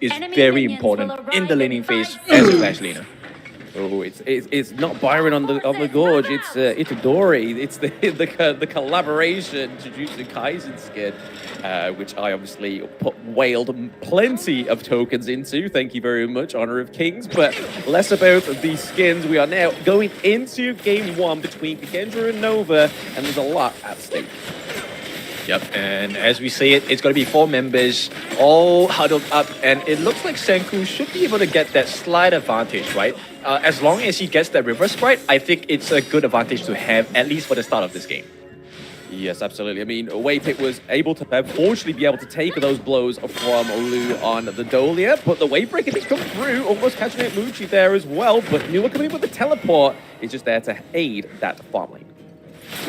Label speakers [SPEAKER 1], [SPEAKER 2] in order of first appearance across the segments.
[SPEAKER 1] is very important in the laning phase as a flash laner.
[SPEAKER 2] Oh, it's not Byron on the gorge. It's Itadori. It's the collaboration Jujutsu Kaisen skin, which I obviously whaled plenty of tokens into. Thank you very much, Honor of Kings. But less about the skins. We are now going into game one between KAGENDRA and Nova, and there's a lot at stake.
[SPEAKER 1] Yep, and as we say it, it's going to be 4 members all huddled up, and it looks like Senku should be able to get that slight advantage, right? As long as he gets that reverse sprite, I think it's a good advantage to have, at least for the start of this game.
[SPEAKER 2] Yes, absolutely. I mean, Waypit was able to, unfortunately, be able to take those blows from Lu on the Dolia, but the Wavebreaker did come through, almost catching out Muchi there as well, but Nua coming in with the teleport is just there to aid that farm lane.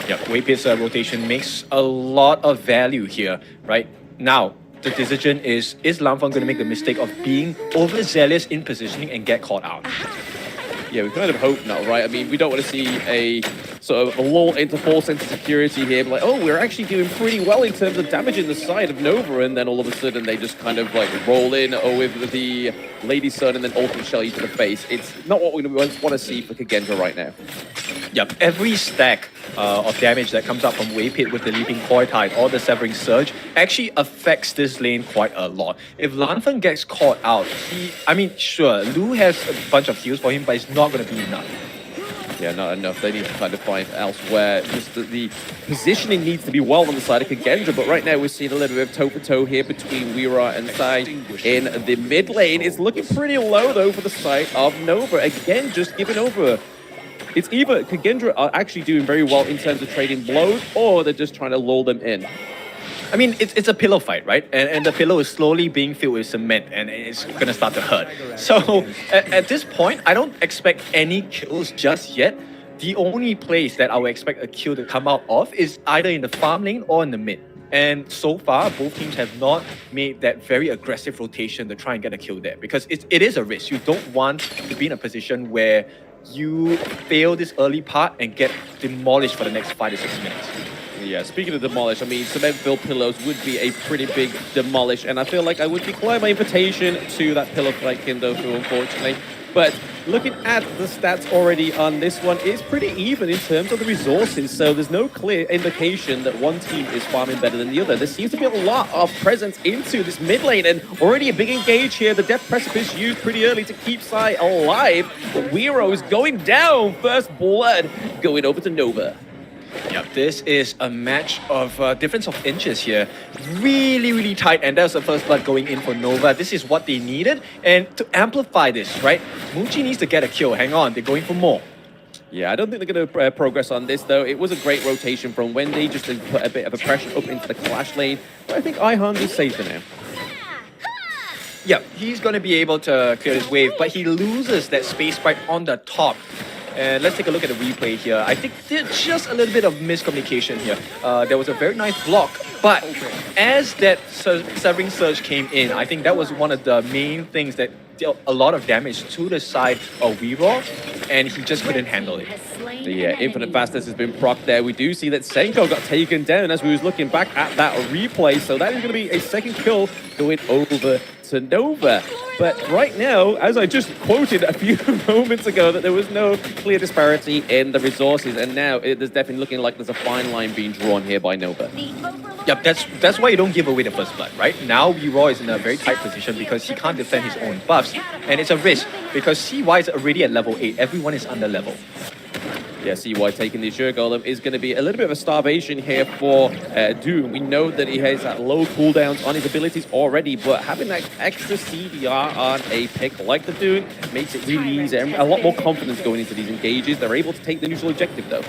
[SPEAKER 1] Yep, Waypit's rotation makes a lot of value here, right? Now, the decision is Lanfang going to make the mistake of being overzealous in positioning and get caught out?
[SPEAKER 2] Yeah, we kind of hope not, right? I mean, we don't want to see a sort of a lull into false sense of security here, but like, oh, we're actually doing pretty well in terms of damaging the side of Nova, and then all of a sudden they just kind of like roll in with the Lady Sun and then ultimate shell you to the face. It's not what we want to see for KAGENDRA right now.
[SPEAKER 1] Yep, every stack of damage that comes up from Waypit with the Leaping Koi Tide or the Severing Surge actually affects this lane quite a lot. If Lanfang gets caught out, I mean, sure, Lu has a bunch of heals for him, but it's not going to be enough.
[SPEAKER 2] Yeah, not enough. They need to kind of find elsewhere. Just the positioning needs to be well on the side of KAGENDRA, but right now we're seeing a little bit of toe-for-toe here between Weera and Sai in the mid lane. It's looking pretty low, though, for the side of Nova. Again, just giving over. It's either KAGENDRA are actually doing very well in terms of trading blows, or they're just trying to lull them in.
[SPEAKER 1] I mean, it's a pillow fight, right? And the pillow is slowly being filled with cement, and it's going to start to hurt. So at this point, I don't expect any kills just yet. The only place that I would expect a kill to come out of is either in the farm lane or in the mid. And so far, both teams have not made that very aggressive rotation to try and get a kill there, because it is a risk. You don't want to be in a position where you fail this early part and get demolished for the next 5 to 6 minutes.
[SPEAKER 2] Yeah, speaking of demolish, I mean, cement-filled pillows would be a pretty big demolish, and I feel like I would decline my invitation to that pillow fight, Kindofu, unfortunately. But looking at the stats already on this one, it's pretty even in terms of the resources, so there's no clear indication that one team is farming better than the other. There seems to be a lot of presence into this mid lane, and already a big engage here. The Death Precipice used pretty early to keep Sai alive, but Weero is going down. First blood going over to Nova.
[SPEAKER 1] Yep, this is a match of difference of inches here. Really, really tight, and that's the first blood going in for Nova. This is what they needed, and to amplify this, right? Muchi needs to get a kill. Hang on, they're going for more.
[SPEAKER 2] Yeah, I don't think they're going to progress on this, though. It was a great rotation from Wendy, just to put a bit of a pressure up into the Clash lane. But I think Ihan is safer now.
[SPEAKER 1] Yeah, he's going to be able to clear this wave, but he loses that space sprite on the top. And let's take a look at the replay here. I think there's just a little bit of miscommunication here. There was a very nice block, but as that Severing Surge came in, I think that was one of the main things that dealt a lot of damage to the side of Weero, and he just couldn't handle it.
[SPEAKER 2] The infinite fastness has been procced there. We do see that Senko got taken down as we was looking back at that replay, so that is going to be a second kill going over to Nova. But right now, as I just quoted a few moments ago, that there was no clear disparity in the resources, and now there's definitely looking like there's a fine line being drawn here by Nova.
[SPEAKER 1] Yep, that's why you don't give away the first blood, right? Now Weero is in a very tight position because he can't defend his own buffs, and it's a risk because CY is already at level 8. Everyone is under level.
[SPEAKER 2] Yeah, CY taking the Azure Golem is going to be a little bit of a starvation here for Doom. We know that he has that low cooldowns on his abilities already, but having that extra CDR on a pick like the Doom makes it really easy and a lot more confidence going into these engages. They're able to take the neutral objective, though.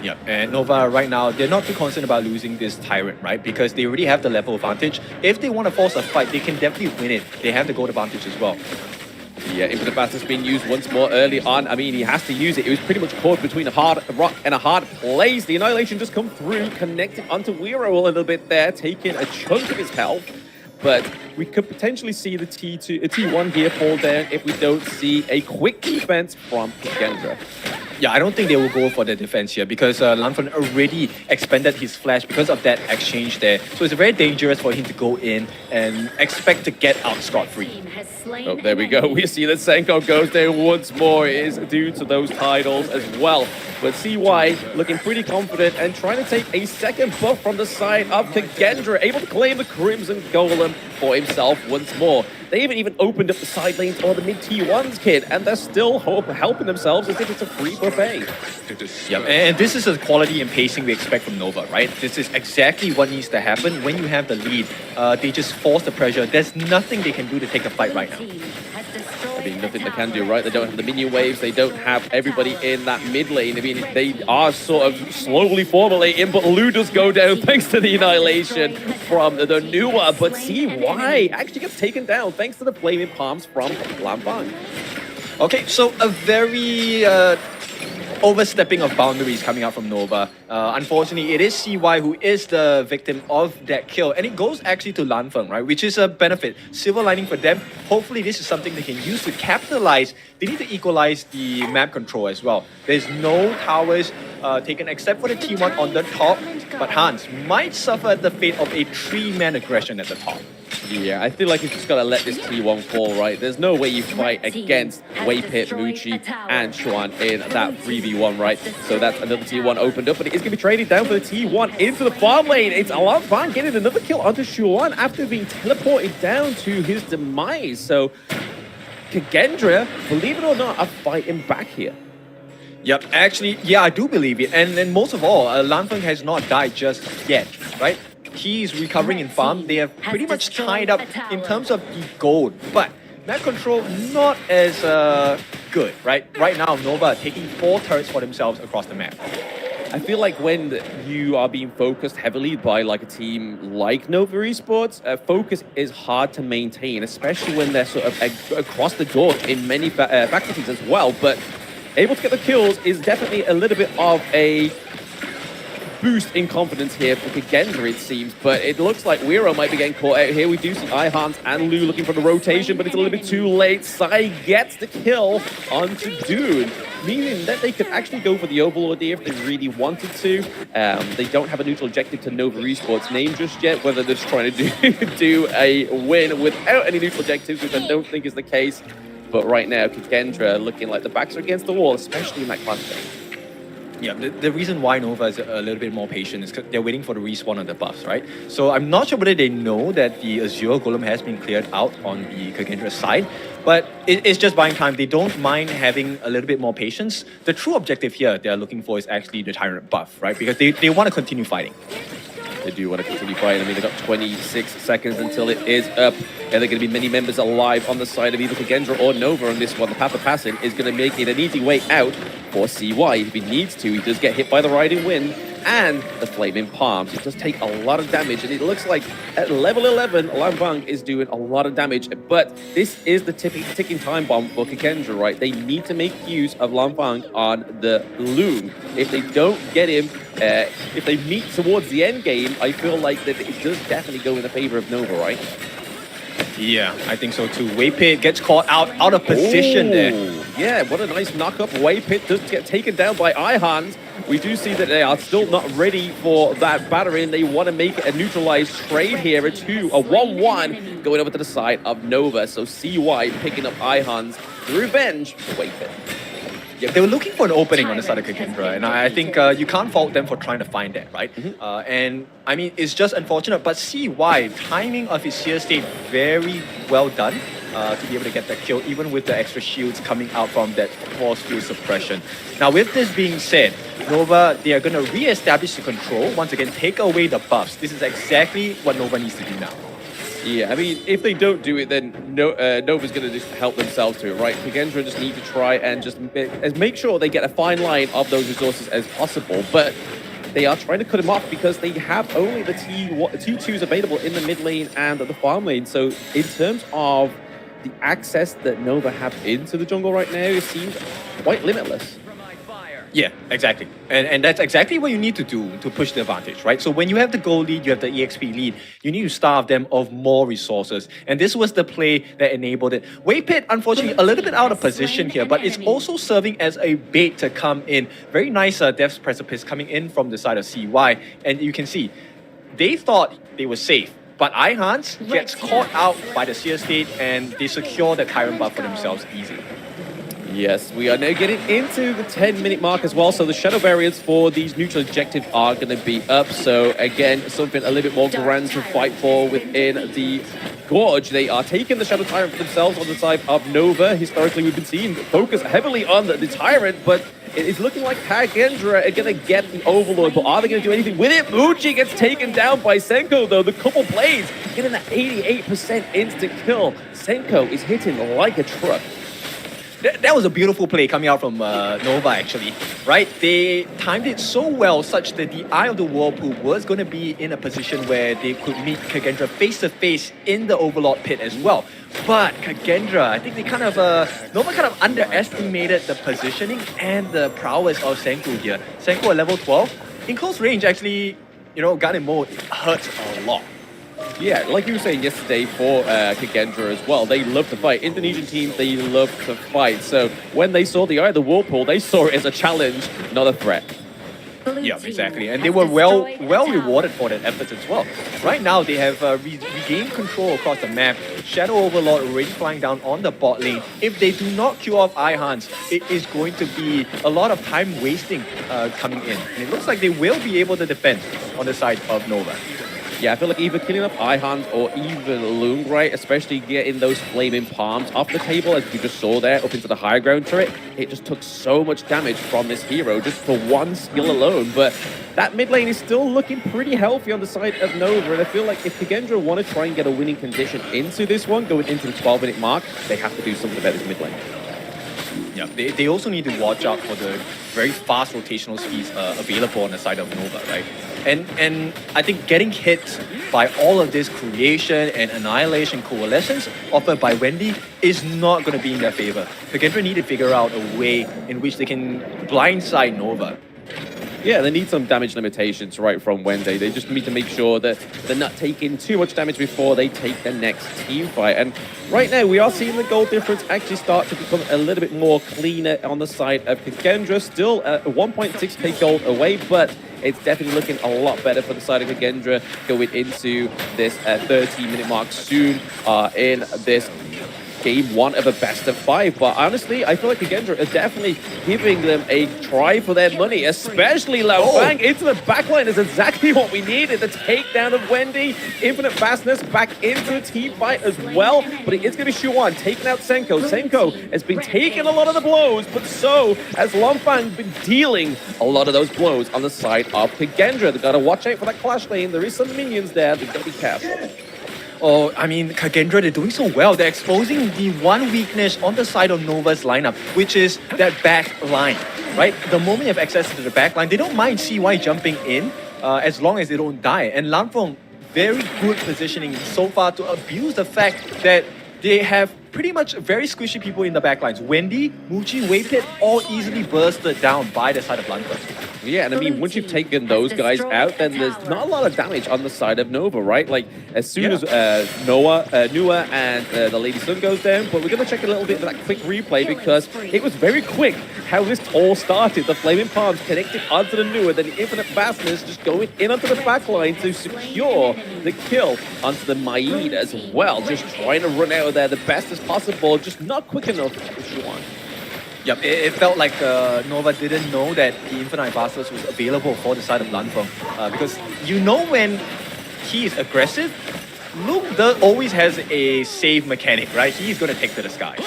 [SPEAKER 1] Yep, and Nova right now, they're not too concerned about losing this Tyrant, right? Because they already have the level advantage. If they want to force a fight, they can definitely win it. They have the gold advantage as well.
[SPEAKER 2] Yeah, Infinite Fastness being used once more early on. I mean, he has to use it. It was pretty much caught between a hard rock and a hard place. The Annihilation just come through, connecting onto Weero a little bit there, taking a chunk of his health. But we could potentially see the T1 here fall down if we don't see a quick defense from KAGENDRA.
[SPEAKER 1] Yeah, I don't think they will go for the defense here because Lanfeng already expended his flash because of that exchange there. So it's very dangerous for him to go in and expect to get out scot-free.
[SPEAKER 2] Oh, there we go. We see that Senko goes there once more. It is due to those titles as well. But CY looking pretty confident and trying to take a second buff from the side of KAGENDRA, able to claim the Crimson Golem for himself once more. They even opened up the side lanes or the mid T1s, kid, and they're still helping themselves as if it's a free buffet.
[SPEAKER 1] Yep, and this is the quality and pacing we expect from Nova, right? This is exactly what needs to happen when you have the lead. They just force the pressure. There's nothing they can do to take a fight right now.
[SPEAKER 2] I mean, nothing they can do, right? They don't have the minion waves. They don't have everybody in that mid lane. I mean, they are sort of slowly formulating, but Lu does go down thanks to the annihilation from the newer. But CY actually gets taken down thanks to the flaming palms from Lanfeng.
[SPEAKER 1] Okay, so a very overstepping of boundaries coming out from Nova. Unfortunately, it is CY who is the victim of that kill, and it goes actually to Lanfeng, right? Which is a benefit, silver lining for them. Hopefully, this is something they can use to capitalize. They need to equalize the map control as well. There's no towers taken except for the T1 on the top, but Hans might suffer the fate of a 3-man aggression at the top.
[SPEAKER 2] Yeah, I feel like you've just got to let this T1 fall, right? There's no way you fight against Waypit, Muchi, and Xuan in that 3v1, right? So that's another T1 opened up, but it is going to be traded down for the T1 into the farm lane. It's Lanfeng getting another kill onto Xuan after being teleported down to his demise. So KAGENDRA, believe it or not, are fighting back here.
[SPEAKER 1] Yep, actually, yeah, I do believe it. And most of all, Lanfeng has not died just yet, right? He's recovering in farm. They have pretty much tied up in terms of the gold, but map control not as good, right? Right now, Nova are taking 4 turrets for themselves across the map.
[SPEAKER 2] I feel like when you are being focused heavily by like a team like Nova Esports, focus is hard to maintain, especially when they're sort of across the door in many faculties as well. But able to get the kills is definitely a little bit of a boost in confidence here for KAGENDRA, it seems, but it looks like Wero might be getting caught out here. We do see iHans and Lu looking for the rotation, but it's a little bit too late. Sai gets the kill onto Dune, meaning that they could actually go for the Overlord here if they really wanted to. They don't have a neutral objective to Nova Esports name just yet, whether they're just trying to do a win without any neutral objectives, which I don't think is the case. But right now, KAGENDRA looking like the backs are against the wall, especially in that class game.
[SPEAKER 1] Yeah, the reason why Nova is a little bit more patient is because they're waiting for the respawn of the buffs, right? So I'm not sure whether they know that the Azure Golem has been cleared out on the KAGENDRA side, but it's just buying time. They don't mind having a little bit more patience. The true objective here they're looking for is actually the Tyrant buff, right? Because they want to continue fighting.
[SPEAKER 2] They do want to continue fighting. I mean, they've got 26 seconds until it is up. And there are going to be many members alive on the side of either KAGENDRA or Nova on this one. The path of passing is going to make it an easy way out for CY. If he needs to, he does get hit by the Riding Wind and the Flaming Palms. It does take a lot of damage, and it looks like at level 11, Lanfeng is doing a lot of damage. But this is the ticking time bomb for KAGENDRA, right? They need to make use of Lanfeng on the Loom. If they don't get him, if they meet towards the end game, I feel like that it does definitely go in the favor of Nova, right?
[SPEAKER 1] Yeah, I think so too. Waypit gets caught out of position there.
[SPEAKER 2] Yeah, what a nice knock-up. Waypit does get taken down by iHans. We do see that they are still not ready for that battering. They want to make a neutralized trade here, a 1-1 going over to the side of Nova. So CY picking up iHans. The revenge for Waypit.
[SPEAKER 1] Yeah, they were looking for an opening on the side of KAGENDRA, and I think you can't fault them for trying to find that, right? And I mean, it's just unfortunate, but CY, timing of his sheer state, very well done to be able to get that kill, even with the extra shields coming out from that force field suppression. Now, with this being said, Nova, they are going to re-establish the control, once again, take away the buffs. This is exactly what Nova needs to do now.
[SPEAKER 2] Yeah, I mean, if they don't do it, then Nova's going to just help themselves to it, right? KAGENDRA just need to try and just make sure they get a fine line of those resources as possible. But they are trying to cut him off because they have only the T2s available in the mid lane and the farm lane. So in terms of the access that Nova have into the jungle right now, it seems quite limitless.
[SPEAKER 1] Yeah, exactly. And that's exactly what you need to do to push the advantage, right? So when you have the goal lead, you have the EXP lead, you need to starve them of more resources. And this was the play that enabled it. Waypit, unfortunately, a little bit out of position here, but it's also serving as a bait to come in. Very nice Death's Precipice coming in from the side of CY. And you can see, they thought they were safe. But Ihans gets caught out by the Seer State and they secure the Tyrant buff for themselves easily.
[SPEAKER 2] Yes, we are now getting into the 10-minute mark as well, so the shadow barriers for these neutral objectives are going to be up. So again, something a little bit more grand to fight for within the Gorge. They are taking the Shadow Tyrant for themselves on the side of Nova. Historically, we've been seeing focus heavily on the Tyrant, but it is looking like KAGENDRA are going to get the Overlord, but are they going to do anything with it? Muji gets taken down by Senko, though. The couple plays getting that 88% instant kill. Senko is hitting like a truck.
[SPEAKER 1] That was a beautiful play coming out from Nova, actually, right? They timed it so well such that the Eye of the Whirlpool was going to be in a position where they could meet KAGENDRA face-to-face in the Overlord pit as well. But KAGENDRA, I think they kind of, Nova kind of underestimated the positioning and the prowess of Senko here. Senko at level 12, in close range, actually, you know, gun in mode hurts a lot.
[SPEAKER 2] Yeah, like you were saying yesterday for KAGENDRA as well, they love to fight. Indonesian teams, they love to fight. So when they saw the Eye of the Whirlpool, they saw it as a challenge, not a threat.
[SPEAKER 1] Yeah, exactly. And they were well rewarded for their efforts as well. Right now, they have regained control across the map. Shadow Overlord already flying down on the bot lane. If they do not kill off Ihans, it is going to be a lot of time wasting coming in. And it looks like they will be able to defend on the side of Nova.
[SPEAKER 2] Yeah, I feel like either killing up Ihans or even Lungrai, especially getting those flaming palms off the table, as you just saw there, up into the high ground turret, it just took so much damage from this hero just for one skill alone. But that mid lane is still looking pretty healthy on the side of Nova, and I feel like if KAGENDRA want to try and get a winning condition into this one, going into the 12-minute mark, they have to do something about this mid lane.
[SPEAKER 1] Yeah, they also need to watch out for the very fast rotational speeds available on the side of Nova, right? And I think getting hit by all of this creation and annihilation coalescence offered by Wendy is not going to be in their favor. KAGENDRA need to figure out a way in which they can blindside Nova.
[SPEAKER 2] Yeah, they need some damage limitations right from Wendy. They just need to make sure that they're not taking too much damage before they take the next team fight. And right now, we are seeing the gold difference actually start to become a little bit more cleaner on the side of KAGENDRA. Still 1.6k gold away, but it's definitely looking a lot better for the side of KAGENDRA going into this 13-minute mark soon in this game one of a best of 5. But honestly, I feel like KAGENDRA are definitely giving them a try for their money, especially Lao Fang into the backline is exactly what we needed. The takedown of Wendy, infinite fastness back into a team fight as well. But it is going to be Shuan taking out Senko. Senko has been taking a lot of the blows, but so has Longfang been dealing a lot of those blows on the side of KAGENDRA. They've got to watch out for that clash lane. There is some minions there. They've got to be careful.
[SPEAKER 1] Oh, I mean, KAGENDRA, they're doing so well. They're exposing the one weakness on the side of Nova's lineup, which is that back line, right? The moment you have access to the back line, they don't mind CY jumping in as long as they don't die. And Lanfeng, very good positioning so far to abuse the fact that they have pretty much very squishy people in the backlines. Wendy, Muji, Waypit, all easily bursted down by the side of Lanfeng.
[SPEAKER 2] Yeah, and I mean, once you've taken those guys out, then there's not a lot of damage on the side of Nova, right? Like, as soon as Nua and the Lady Sun goes down, but we're going to check a little bit of that quick replay because it was very quick how this all started. The Flaming Palms connected onto the Nua, then the Infinite Fastness just going in onto the backline to secure the kill onto the Maid as well. Just trying to run out of there the best as possible, just not quick enough for Shuan.
[SPEAKER 1] Yep, it felt like Nova didn't know that the Infinite Fastness was available for the side of Lanfeng. Because you know when he is aggressive, Luke always has a save mechanic, right? He's going to take to the sky.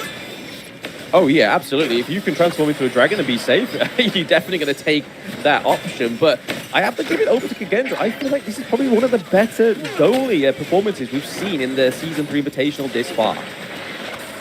[SPEAKER 2] Oh yeah, absolutely. If you can transform into a dragon and be safe, you're definitely going to take that option. But I have to give it over to KAGENDRA. I feel like this is probably one of the better goalie performances we've seen in the Season 3 Invitational this far.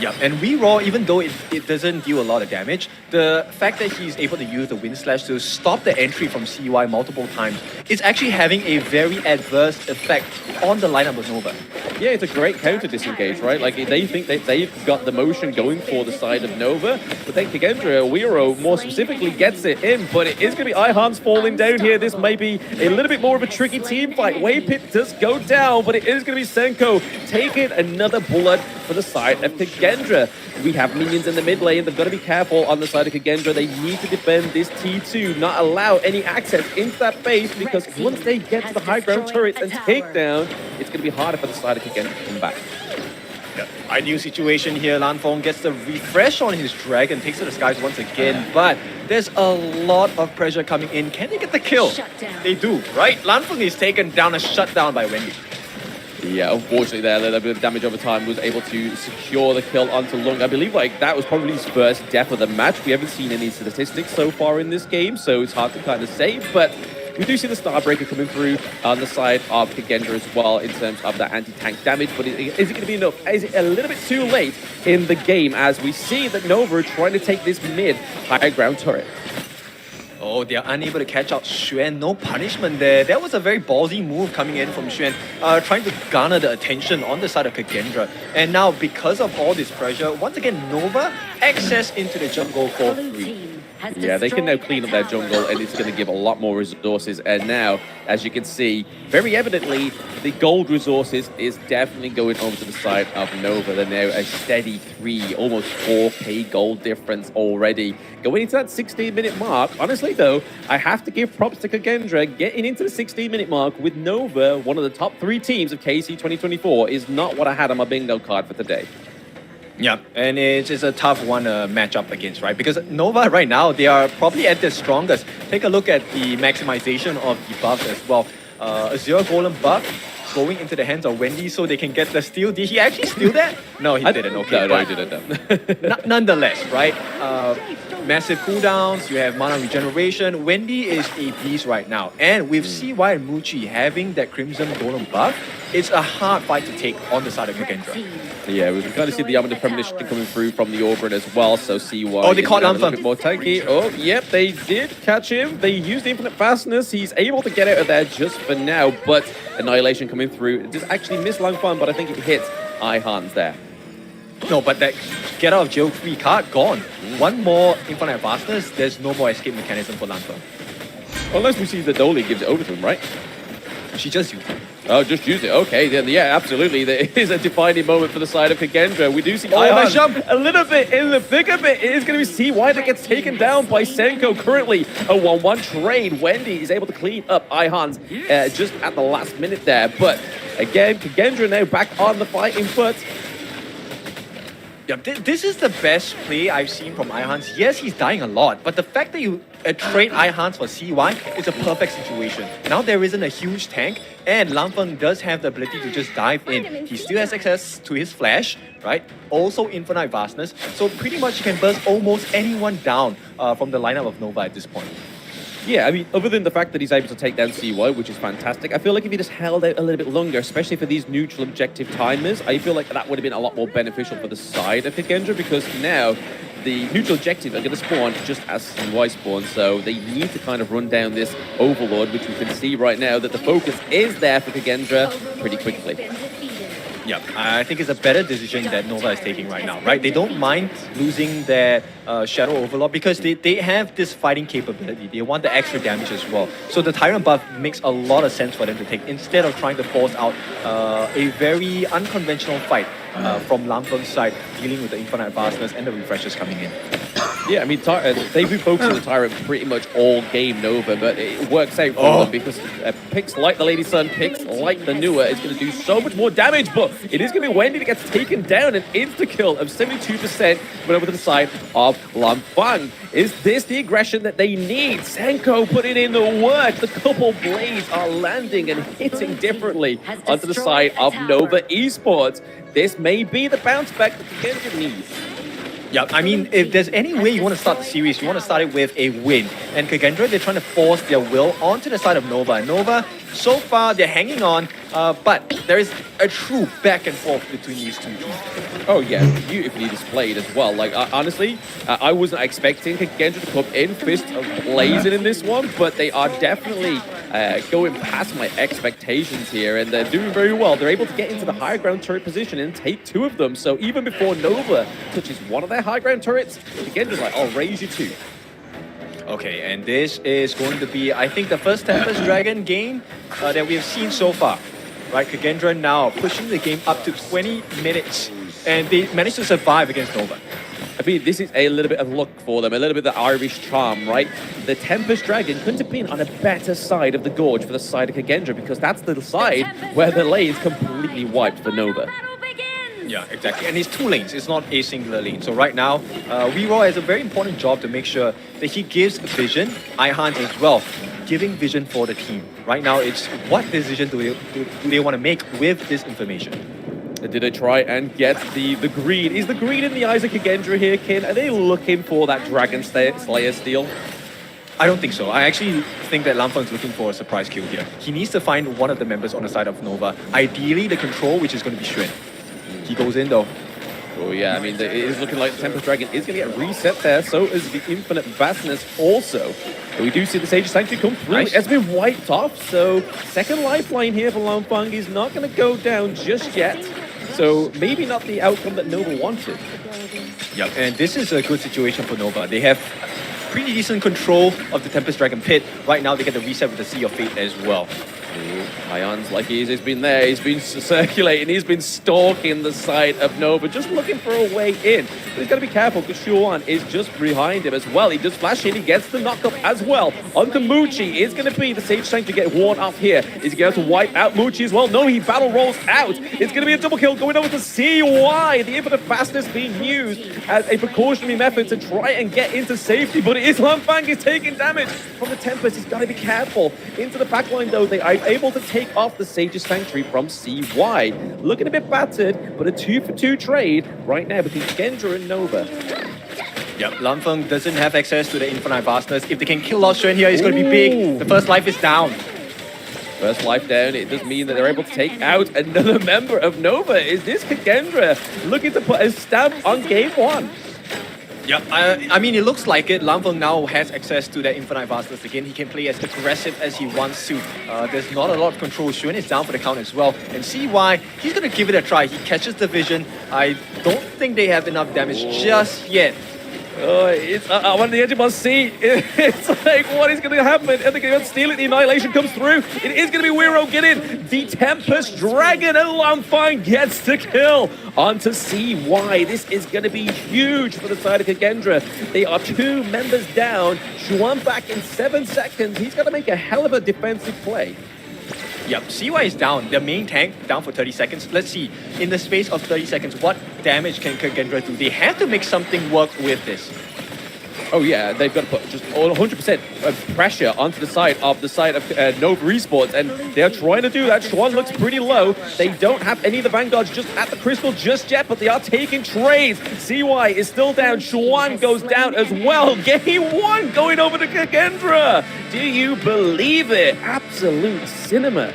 [SPEAKER 1] Yeah, and Raw, even though it doesn't deal a lot of damage, the fact that he's able to use the Wind Slash to stop the entry from CY multiple times is actually having a very adverse effect on the lineup of Nova.
[SPEAKER 2] Yeah, it's a great counter disengage, right? Like, they think that they've got the motion going for the side of Nova, but then KAGENDRA, Wiro more specifically, gets it in, but it is going to be iHans falling down here. This may be a little bit more of a tricky team fight. Waypit does go down, but it is going to be Senko taking another bullet for the side of KAGENDRA. We have minions in the mid lane. They've got to be careful on the side of KAGENDRA. They need to defend this T2, not allow any access into that base, because once they get to the high ground turrets and take down, it's going to be harder for the side of KAGENDRA to come back.
[SPEAKER 1] Yeah. Ideal situation here. Lanfeng gets the refresh on his dragon, takes to the skies once again, but there's a lot of pressure coming in. Can they get the kill? They do, right? Lanfeng is taken down and shut down by Wendy.
[SPEAKER 2] Yeah, unfortunately there, a little bit of damage over time, was able to secure the kill onto Lung. I believe like that was probably his first death of the match. We haven't seen any statistics so far in this game, so it's hard to kind of say, but we do see the Starbreaker coming through on the side of KAGENDRA as well in terms of that anti-tank damage, but is it going to be enough? Is it a little bit too late in the game as we see that Nova are trying to take this mid high ground turret?
[SPEAKER 1] Oh, they are unable to catch out Xuan. No punishment there. That was a very ballsy move coming in from Xuan, trying to garner the attention on the side of KAGENDRA. And now, because of all this pressure, once again, Nova access into the jungle for free.
[SPEAKER 2] Yeah, they can now clean up their jungle, and it's going to give a lot more resources. And now, as you can see, very evidently, the gold resources is definitely going over to the side of Nova. They're now a steady 3, almost 4k gold difference already. Going into that 16-minute mark, honestly though, I have to give props to KAGENDRA. Getting into the 16-minute mark with Nova, one of the top 3 teams of KC 2024, is not what I had on my bingo card for today.
[SPEAKER 1] Yeah, and it's a tough one to match up against, right? Because Nova right now, they are probably at their strongest. Take a look at the maximization of the buffs as well. A 0 golem buff going into the hands of Wendy so they can get the steal. Did he actually steal that? No, he didn't. Okay,
[SPEAKER 2] no, he didn't.
[SPEAKER 1] Nonetheless, right? Massive cooldowns, you have mana regeneration. Wendy is a beast right now. And with CY and Muchi having that Crimson Golem buff, it's a hard fight to take on the side of KAGENDRA.
[SPEAKER 2] Yeah, we can kind of see the Armored Premonition coming through from the Orbran as well, so CY
[SPEAKER 1] oh, they caught
[SPEAKER 2] a little
[SPEAKER 1] Lanfeng.
[SPEAKER 2] bit more tanky. Oh, yep, they did catch him. They used the Infinite Fastness. He's able to get out of there just for now, but Annihilation coming through. It just actually missed Lanfeng, but I think it hit iHans there.
[SPEAKER 1] No, but that get out of jail free card, gone. One more Infinite Fastness, there's no more escape mechanism for Lanfeng.
[SPEAKER 2] Unless we see that Dolly gives it over to him, right?
[SPEAKER 1] She just used it.
[SPEAKER 2] Oh, just use it. Okay, then yeah, absolutely. There is a defining moment for the side of KAGENDRA. We do see
[SPEAKER 1] nice jump.
[SPEAKER 2] a little bit in the thick of it. It is going to be CY that gets taken down by Senko. Currently a 1-1 trade. Wendy is able to clean up iHans just at the last minute there. But again, KAGENDRA now back on the fighting foot.
[SPEAKER 1] Yeah, this is the best play I've seen from iHans. Yes, he's dying a lot, but the fact that you trade iHans for CY is a perfect situation. Now there isn't a huge tank, and Lanfeng does have the ability to just dive in. He still has access to his flash, right? Also infinite vastness, so pretty much he can burst almost anyone down from the lineup of Nova at this point.
[SPEAKER 2] Yeah, I mean, other than the fact that he's able to take down CY, which is fantastic, I feel like if he just held out a little bit longer, especially for these neutral objective timers, I feel like that would have been a lot more beneficial for the side of KAGENDRA, because now the neutral objective are going to spawn just as CY spawn, so they need to kind of run down this Overlord, which we can see right now that the focus is there for KAGENDRA pretty quickly.
[SPEAKER 1] Yeah, I think it's a better decision that Nova is taking right now, right? They don't mind losing their Shadow Overlord because they have this fighting capability. They want the extra damage as well. So the Tyrant buff makes a lot of sense for them to take instead of trying to force out a very unconventional fight from Lanfeng's side, dealing with the infinite vastness and the refreshers coming in.
[SPEAKER 2] Yeah, I mean, they've been focusing on the Tyrant pretty much all game Nova, but it works out for them because picks like the Lady Sun, picks like the Nua is going to do so much more damage, but it is going to be Wendy that gets taken down, an insta-kill of 72% went over to the side of Lanfeng. Is this the aggression that they need? Senko putting in the work. The couple blades are landing and hitting differently onto the side of Nova Esports. This may be the bounce back that the KAGENDRA needs.
[SPEAKER 1] Yeah, I mean, if there's any way you want to start the series, you want to start it with a win. And KAGENDRA, they're trying to force their will onto the side of Nova. And Nova, so far, they're hanging on, but there is a true back and forth between these two teams.
[SPEAKER 2] Oh yeah, beautifully displayed as well. Like honestly, I wasn't expecting KAGENDRA to come in fist blazing in this one, but they are definitely going past my expectations here, and they're doing very well. They're able to get into the high ground turret position and take 2 of them. So even before Nova touches one of their high ground turrets, KAGENDRA's like, I'll raise you 2.
[SPEAKER 1] Okay, and this is going to be, I think, the first Tempest Dragon game that we have seen so far. Right, KAGENDRA now pushing the game up to 20 minutes, and they managed to survive against Nova.
[SPEAKER 2] I mean, this is a little bit of luck for them, a little bit of the Irish charm, right? The Tempest Dragon couldn't have been on a better side of the gorge for the side of KAGENDRA, because that's the side where the lane is completely wiped for Nova.
[SPEAKER 1] Yeah, exactly. And it's 2 lanes, it's not a singular lane. So right now, WeRaw has a very important job to make sure that he gives vision, Ihans as well, giving vision for the team. Right now, it's what decision do they want to make with this information?
[SPEAKER 2] Did they try and get the green? Is the green in the eyes of KAGENDRA here, Kin? Are they looking for that Dragon Slayer steal?
[SPEAKER 1] I don't think so. I actually think that Lanfeng's looking for a surprise kill here. He needs to find one of the members on the side of Nova. Ideally, the control, which is going to be Xuan. He goes in though.
[SPEAKER 2] Oh yeah, I mean, it is looking like the Tempest Dragon is going to get reset there, so is the Infinite Vastness also. But we do see the Sage Sanctuary come through.
[SPEAKER 1] Nice.
[SPEAKER 2] It's been wiped off, so second lifeline here for Lanfeng is not going to go down just yet. So maybe not the outcome that Nova wanted.
[SPEAKER 1] Yeah, and this is a good situation for Nova. They have pretty decent control of the Tempest Dragon pit. Right now, they get the reset with the Sea of Fate as well.
[SPEAKER 2] Ions, like he's been there, he's been circulating, he's been stalking the side of Nova, just looking for a way in. But he's got to be careful because Xuan is just behind him as well. He does flash in, he gets the knockup as well. Onto Muchi is going to be the Sage Sanctuary to get worn off here. Is he going to wipe out Muchi as well? No, he battle rolls out. It's going to be a double kill going over to CY. The Infinite Fastness being used as a precautionary method to try and get into safety, but it is Lanfeng is taking damage from the Tempest. He's got to be careful. Into the backline though, they are able to take off the Sage's Sanctuary from CY. Looking a bit battered, but a 2-for-2 trade right now between KAGENDRA and Nova.
[SPEAKER 1] Yep, Lanfeng doesn't have access to the Infinite Vastness. If they can kill off Xuan here, he's going to be big. The first life is down.
[SPEAKER 2] First life down, it does mean that they're able to take out another member of Nova. Is this KAGENDRA looking to put a stamp on game 1?
[SPEAKER 1] Yeah, I mean, it looks like it. Lanfeng now has access to that Infinite Vastness again. He can play as aggressive as he wants to. There's not a lot of control. Xuan is down for the count as well. And CY, he's going to give it a try. He catches the vision. I don't think they have enough damage just yet.
[SPEAKER 2] I'm on the edge of my seat. It's like, what is going to happen? And they're going to steal it. The Annihilation comes through. It is going to be WeRaw getting the Tempest Dragon, and Lanfeng gets the kill onto CY. This is going to be huge for the side of KAGENDRA. They are 2 members down. Xuan back in 7 seconds. He's got to make a hell of a defensive play.
[SPEAKER 1] Yep, CY is down. Their main tank down for 30 seconds. Let's see, in the space of 30 seconds, what damage can KAGENDRA do? They have to make something work with this.
[SPEAKER 2] Oh yeah, they've got to put just 100% of pressure onto the side of Nova Esports, and they're trying to do that. Xuan looks pretty low. They don't have any of the Vanguards just at the crystal just yet, but they are taking trades. CY is still down. Xuan goes down as well. Game 1 going over to KAGENDRA. Do you believe it? Absolute cinema.